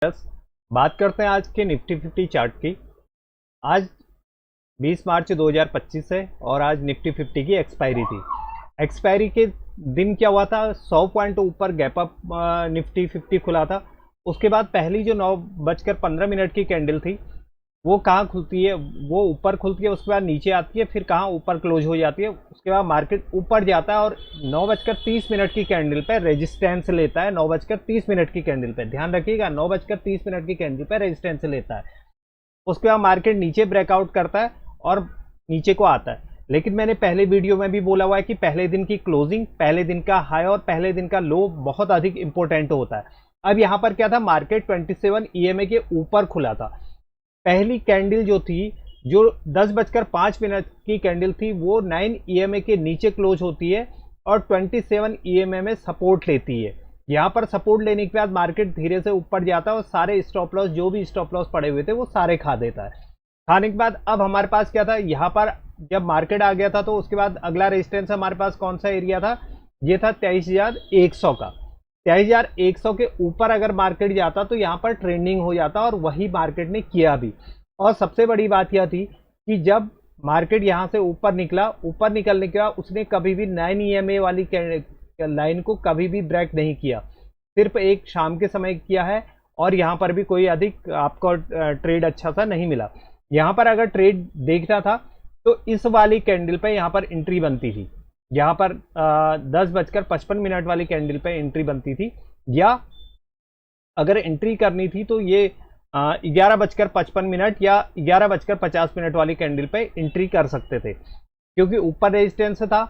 बस बात करते हैं आज के निफ्टी 50 चार्ट की। आज 20 मार्च 2025 है और आज निफ्टी 50 की एक्सपायरी थी। एक्सपायरी के दिन क्या हुआ था, 100 पॉइंट ऊपर गैप अप निफ्टी 50 खुला था। उसके बाद पहली जो 9:15 की कैंडल थी वो कहाँ खुलती है, वो ऊपर खुलती है, उसके बाद नीचे आती है, फिर कहाँ ऊपर क्लोज हो जाती है। उसके बाद मार्केट ऊपर जाता है और 9:30 की कैंडल पे रेजिस्टेंस लेता है। 9:30 की कैंडल पे ध्यान रखिएगा, 9:30 की कैंडल पे रेजिस्टेंस लेता है। उसके बाद मार्केट नीचे ब्रेकआउट करता है और नीचे को आता है। लेकिन मैंने पहले वीडियो में भी बोला हुआ है कि पहले दिन की क्लोजिंग, पहले दिन का हाई और पहले दिन का लो बहुत अधिक इंपॉर्टेंट होता है। अब यहाँ पर क्या था, मार्केट 27 EMA के ऊपर खुला था। पहली कैंडल जो थी, जो 10:05 की कैंडल थी, वो 9 EMA के नीचे क्लोज होती है और 27 EMA में सपोर्ट लेती है। यहाँ पर सपोर्ट लेने के बाद मार्केट धीरे से ऊपर जाता है और सारे स्टॉप लॉस, जो भी स्टॉप लॉस पड़े हुए थे, वो सारे खा देता है। खाने के बाद अब हमारे पास क्या था, यहाँ पर जब मार्केट आ गया था तो उसके बाद अगला रेजिस्टेंस हमारे पास कौन सा एरिया था, ये था 23,100 का। 23,100 के ऊपर अगर मार्केट जाता तो यहाँ पर ट्रेंडिंग हो जाता और वही मार्केट ने किया भी। और सबसे बड़ी बात यह थी कि जब मार्केट यहाँ से ऊपर निकला, ऊपर निकलने के बाद उसने कभी भी 9 EMA वाली लाइन को कभी भी ब्रेक नहीं किया, सिर्फ एक शाम के समय किया है। और यहाँ पर भी कोई अधिक आपको ट्रेड अच्छा सा नहीं मिला। यहाँ पर अगर ट्रेड देखना था तो इस वाली कैंडल पे यहाँ पर एंट्री बनती थी। यहाँ पर 10:55 वाली कैंडल पे एंट्री बनती थी, या अगर एंट्री करनी थी तो ये 11:55 या 11:50 वाली कैंडल पे एंट्री कर सकते थे। क्योंकि ऊपर रेजिस्टेंस था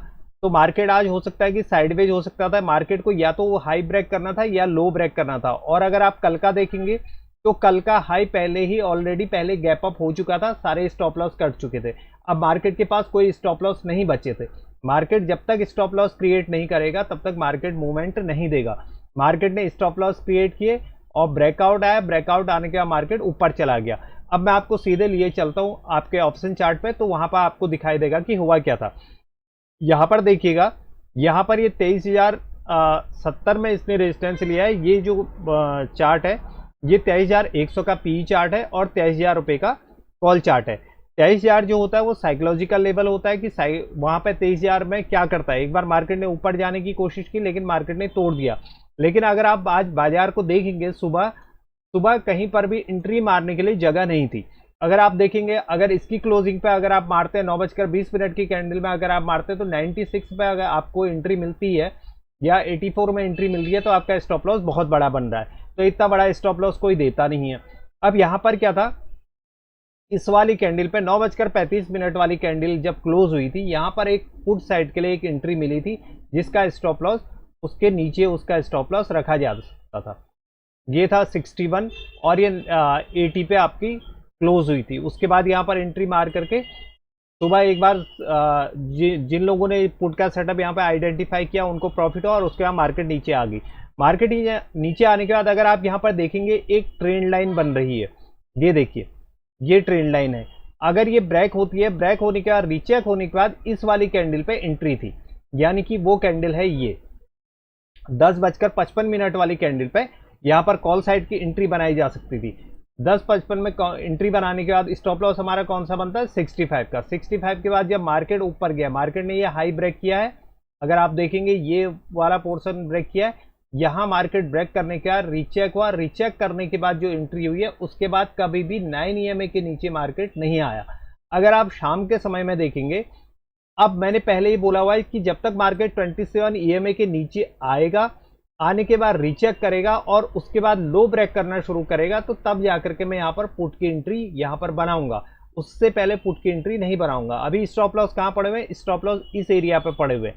तो मार्केट आज हो सकता है कि साइडवेज हो सकता था। मार्केट को या तो हाई ब्रेक करना था या लो ब्रेक करना था। और अगर आप कल का देखेंगे तो कल का हाई पहले ही ऑलरेडी पहले गैप अप हो चुका था, सारे स्टॉप लॉस कट चुके थे। अब मार्केट के पास कोई स्टॉप लॉस नहीं बचे थे। मार्केट जब तक स्टॉप लॉस क्रिएट नहीं करेगा तब तक मार्केट मूवमेंट नहीं देगा। मार्केट ने स्टॉप लॉस क्रिएट किए और ब्रेकआउट आया, ब्रेकआउट आने के बाद मार्केट ऊपर चला गया। अब मैं आपको सीधे लिए चलता हूं आपके ऑप्शन चार्ट पे, तो वहां पर आपको दिखाई देगा कि हुआ क्या था। यहां पर देखिएगा, यहां पर ये 23,070 में इसने रेजिस्टेंस लिया है। ये जो चार्ट है ये 23,100 का पी चार्ट है और 23,000 रुपए का कॉल चार्ट है। 23,000 जो होता है वो साइकोलॉजिकल लेवल होता है कि वहां पे 23,000 में क्या करता है। एक बार मार्केट ने ऊपर जाने की कोशिश की लेकिन मार्केट ने तोड़ दिया। लेकिन अगर आप आज बाजार को देखेंगे, सुबह सुबह कहीं पर भी एंट्री मारने के लिए जगह नहीं थी। अगर आप देखेंगे, अगर इसकी क्लोजिंग पे अगर आप मारते हैं 9:20 की कैंडल में अगर आप मारते हैं तो 96 पे अगर आपको एंट्री मिलती है या 84 में एंट्री मिल रही है तो आपका स्टॉप लॉस बहुत बड़ा बन रहा है। तो इतना बड़ा स्टॉप लॉस कोई देता नहीं है। अब यहां पर क्या था, इस वाली कैंडल पे 9:35 वाली कैंडल जब क्लोज हुई थी, यहां पर एक पुट साइड के लिए एक एंट्री मिली थी जिसका स्टॉप लॉस उसके नीचे उसका स्टॉप लॉस रखा जा सकता था। ये था 61 और ये 80 पे आपकी क्लोज हुई थी। उसके बाद यहाँ पर एंट्री मार करके सुबह एक बार जिन लोगों ने पुट का सेटअप यहाँ पे आइडेंटिफाई किया उनको प्रॉफिट हुआ और उसके बाद मार्केट नीचे आ गई। मार्केट नीचे आने के बाद अगर आप यहाँ पर देखेंगे एक ट्रेंड लाइन बन रही है। ये देखिए, ये ट्रेंड लाइन है। अगर ये ब्रेक होती है, ब्रेक होने के बाद रीचेक होने के बाद इस वाली कैंडल पे एंट्री थी, यानी कि वो कैंडल है ये 10:55 वाली कैंडल पे। यहाँ पर कॉल साइड की एंट्री बनाई जा सकती थी। 10:55 में एंट्री बनाने के बाद स्टॉप लॉस हमारा कौन सा बनता है, 65 का। 65 के बाद जब मार्केट ऊपर गया, मार्केट ने ये हाई ब्रेक किया है। अगर आप देखेंगे ये वाला पोर्शन ब्रेक किया है, यहाँ मार्केट ब्रेक करने के बाद रीचेक हुआ। रीचेक करने के बाद जो एंट्री हुई है उसके बाद कभी भी 9 EMA के नीचे मार्केट नहीं आया। अगर आप शाम के समय में देखेंगे, अब मैंने पहले ही बोला हुआ है कि जब तक मार्केट 27 EMA के नीचे आएगा, आने के बाद रीचेक करेगा और उसके बाद लो ब्रेक करना शुरू करेगा, तो तब जाकर के मैं यहाँ पर पुट की एंट्री यहाँ पर बनाऊंगा। उससे पहले पुट की एंट्री नहीं बनाऊंगा। अभी स्टॉप लॉस कहाँ पड़े हुए, स्टॉप लॉस इस एरिया पे पड़े हुए,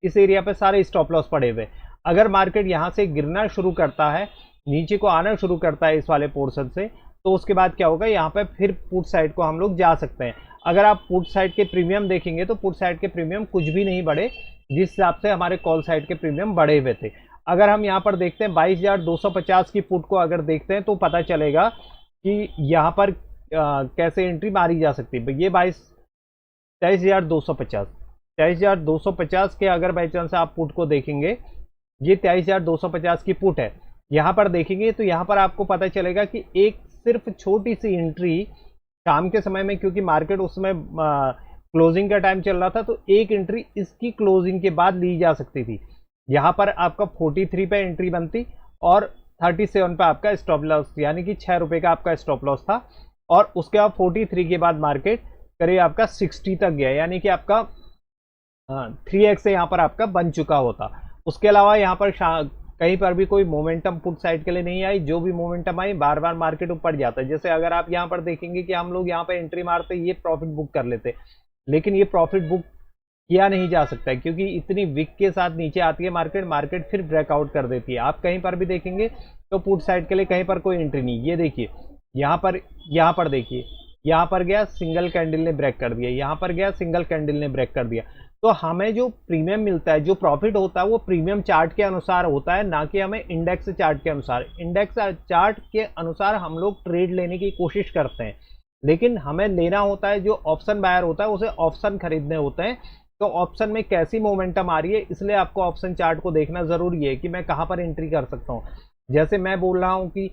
इस एरिया पे सारे स्टॉप लॉस पड़े हुए। अगर मार्केट यहाँ से गिरना शुरू करता है, नीचे को आना शुरू करता है इस वाले पोर्शन से, तो उसके बाद क्या होगा, यहाँ पे फिर पुट साइड को हम लोग जा सकते हैं। अगर आप पुट साइड के प्रीमियम देखेंगे तो पुट साइड के प्रीमियम कुछ भी नहीं बढ़े, जिस हिसाब से हमारे कॉल साइड के प्रीमियम बढ़े हुए थे। अगर हम यहाँ पर देखते हैं 22,250 की पुट को अगर देखते हैं तो पता चलेगा कि यहाँ पर कैसे एंट्री मारी जा सकती है। ये 23,250 के अगर बाई चांस आप पुट को देखेंगे, ये 23,250 की पुट है। यहाँ पर देखेंगे तो यहाँ पर आपको पता चलेगा कि एक सिर्फ छोटी सी एंट्री शाम के समय में, क्योंकि मार्केट उस समय क्लोजिंग का टाइम चल रहा था, तो एक एंट्री इसकी क्लोजिंग के बाद ली जा सकती थी। यहाँ पर आपका 43 पे एंट्री बनती और 37 पे आपका स्टॉप लॉस, यानी कि 6 रुपए का आपका स्टॉप लॉस था। और उसके बाद 43 के बाद मार्केट करीब आपका 60 तक गया, यानी कि आपका 3x से यहाँ पर आपका बन चुका होता। उसके अलावा यहाँ पर कहीं पर भी कोई मोमेंटम पुट साइड के लिए नहीं आई। जो भी मोमेंटम आई बार बार मार्केट ऊपर जाता है। जैसे अगर आप यहाँ पर देखेंगे कि हम लोग यहाँ पर एंट्री मारते ये प्रॉफिट बुक कर लेते, लेकिन ये प्रॉफिट बुक किया नहीं जा सकता है क्योंकि इतनी विक के साथ नीचे आती है मार्केट फिर ब्रेकआउट कर देती है। आप कहीं पर भी देखेंगे तो पुट साइड के लिए कहीं पर कोई एंट्री नहीं। ये देखिए यहाँ पर देखिए, यहाँ पर गया सिंगल कैंडल ने ब्रेक कर दिया, यहाँ पर गया सिंगल कैंडल ने ब्रेक कर दिया। तो हमें जो प्रीमियम मिलता है, जो प्रॉफिट होता है, वो प्रीमियम चार्ट के अनुसार होता है, ना कि हमें इंडेक्स चार्ट के अनुसार। इंडेक्स चार्ट के अनुसार हम लोग ट्रेड लेने की कोशिश करते हैं, लेकिन हमें लेना होता है, जो ऑप्शन बायर होता है उसे ऑप्शन खरीदने होते हैं। तो ऑप्शन में कैसी मोमेंटम आ रही है, इसलिए आपको ऑप्शन चार्ट को देखना जरूरी है कि मैं कहां पर एंट्री कर सकता हूं। जैसे मैं बोल रहा हूं कि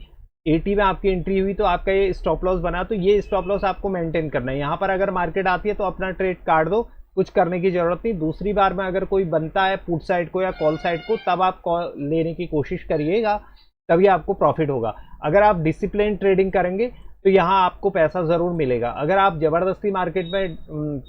80 में आपकी एंट्री हुई तो आपका ये स्टॉप लॉस बना, तो ये स्टॉप लॉस आपको मेंटेन करना है। यहाँ पर अगर मार्केट आती है तो अपना ट्रेड काट दो, कुछ करने की जरूरत नहीं। दूसरी बार में अगर कोई बनता है पुट साइड को या कॉल साइड को, तब आप कॉल लेने की कोशिश करिएगा, तभी आपको प्रॉफिट होगा। अगर आप डिसिप्लिन ट्रेडिंग करेंगे तो यहाँ आपको पैसा जरूर मिलेगा। अगर आप जबरदस्ती मार्केट में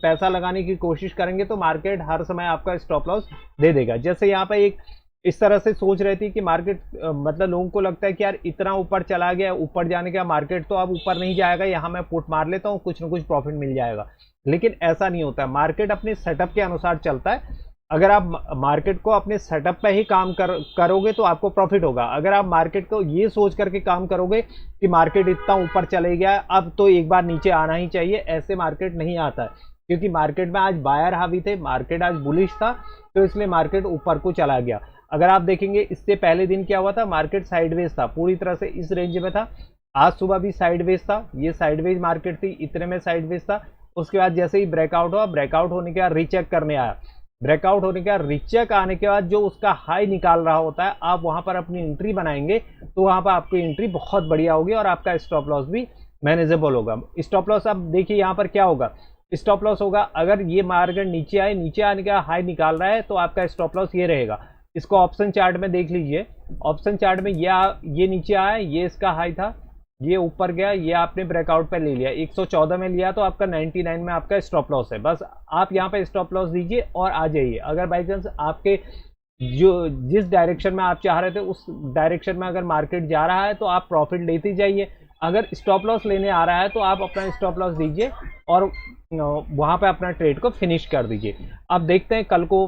पैसा लगाने की कोशिश करेंगे तो मार्केट हर समय आपका स्टॉप लॉस दे देगा। जैसे यहाँ पे एक इस तरह से सोच रही थी कि मार्केट मतलब लोगों को लगता है कि यार इतना ऊपर चला गया, ऊपर जाने का मार्केट तो अब ऊपर नहीं जाएगा, यहाँ मैं पुट मार लेता हूँ, कुछ ना कुछ प्रॉफिट मिल जाएगा। लेकिन ऐसा नहीं होता है। मार्केट अपने सेटअप के अनुसार चलता है। अगर आप मार्केट को अपने सेटअप पे ही काम करोगे तो आपको प्रॉफिट होगा। अगर आप मार्केट को ये सोच करके काम करोगे कि मार्केट इतना ऊपर चले गया, अब तो एक बार नीचे आना ही चाहिए, ऐसे मार्केट नहीं आता है। क्योंकि मार्केट में आज बायर हावी थे, मार्केट आज बुलिश था, तो इसलिए मार्केट ऊपर को चला गया। अगर आप देखेंगे इससे पहले दिन क्या हुआ था, मार्केट साइडवेज था, पूरी तरह से इस रेंज में था। आज सुबह भी साइडवेज था, ये साइडवेज मार्केट थी, इतने में साइडवेज था। उसके बाद जैसे ही ब्रेकआउट हुआ, ब्रेकआउट होने के बाद रीचेक करने आया, ब्रेकआउट होने के बाद रीचेक आने के बाद जो उसका हाई निकाल रहा होता है, आप वहां पर अपनी एंट्री बनाएंगे तो वहां पर आपकी एंट्री बहुत बढ़िया होगी और आपका स्टॉप लॉस भी मैनेजेबल होगा। स्टॉप लॉस अब देखिए यहाँ पर क्या होगा, स्टॉप लॉस होगा अगर ये मार्केट नीचे आए, नीचे आने का हाई निकाल रहा है तो आपका स्टॉप लॉस ये रहेगा। इसको ऑप्शन चार्ट में देख लीजिए, ऑप्शन चार्ट में ये नीचे आया, ये इसका हाई था, ये ऊपर गया, ये आपने ब्रेकआउट पे ले लिया, 114 में लिया तो आपका 99 में आपका स्टॉप लॉस है। बस आप यहाँ पे स्टॉप लॉस दीजिए और आ जाइए। अगर बाई चांस आपके जिस डायरेक्शन में आप चाह रहे थे उस डायरेक्शन में अगर मार्केट जा रहा है तो आप प्रॉफिट लेते जाइए। अगर स्टॉप लॉस लेने आ रहा है तो आप अपना स्टॉप लॉस दीजिए और वहां पे अपना ट्रेड को फिनिश कर दीजिए। अब देखते हैं कल को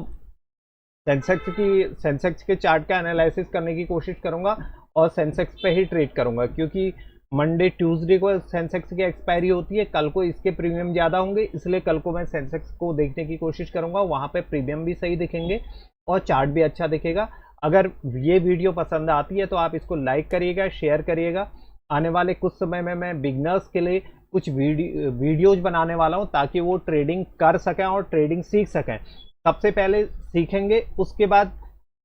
सेंसेक्स के चार्ट का एनालिसिस करने की कोशिश करूंगा और सेंसेक्स पे ही ट्रेड करूंगा, क्योंकि मंडे ट्यूसडे को सेंसेक्स की एक्सपायरी होती है, कल को इसके प्रीमियम ज़्यादा होंगे, इसलिए कल को मैं सेंसेक्स को देखने की कोशिश करूंगा। वहाँ पे प्रीमियम भी सही दिखेंगे और चार्ट भी अच्छा दिखेगा। अगर ये वीडियो पसंद आती है तो आप इसको लाइक करिएगा, शेयर करिएगा। आने वाले कुछ समय में मैं बिगनर्स के लिए कुछ वीडियोज बनाने वाला हूँ ताकि वो ट्रेडिंग कर सकें और ट्रेडिंग सीख सकें। सबसे पहले सीखेंगे, उसके बाद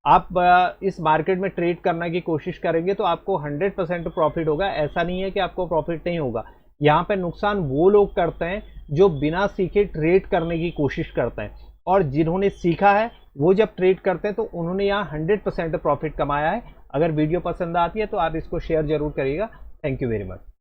आप इस मार्केट में ट्रेड करने की कोशिश करेंगे तो आपको 100% प्रॉफिट होगा। ऐसा नहीं है कि आपको प्रॉफिट नहीं होगा। यहाँ पे नुकसान वो लोग करते हैं जो बिना सीखे ट्रेड करने की कोशिश करते हैं, और जिन्होंने सीखा है वो जब ट्रेड करते हैं तो उन्होंने यहाँ 100% प्रॉफिट कमाया है। अगर वीडियो पसंद आती है तो आप इसको शेयर जरूर करिएगा। Thank you very much.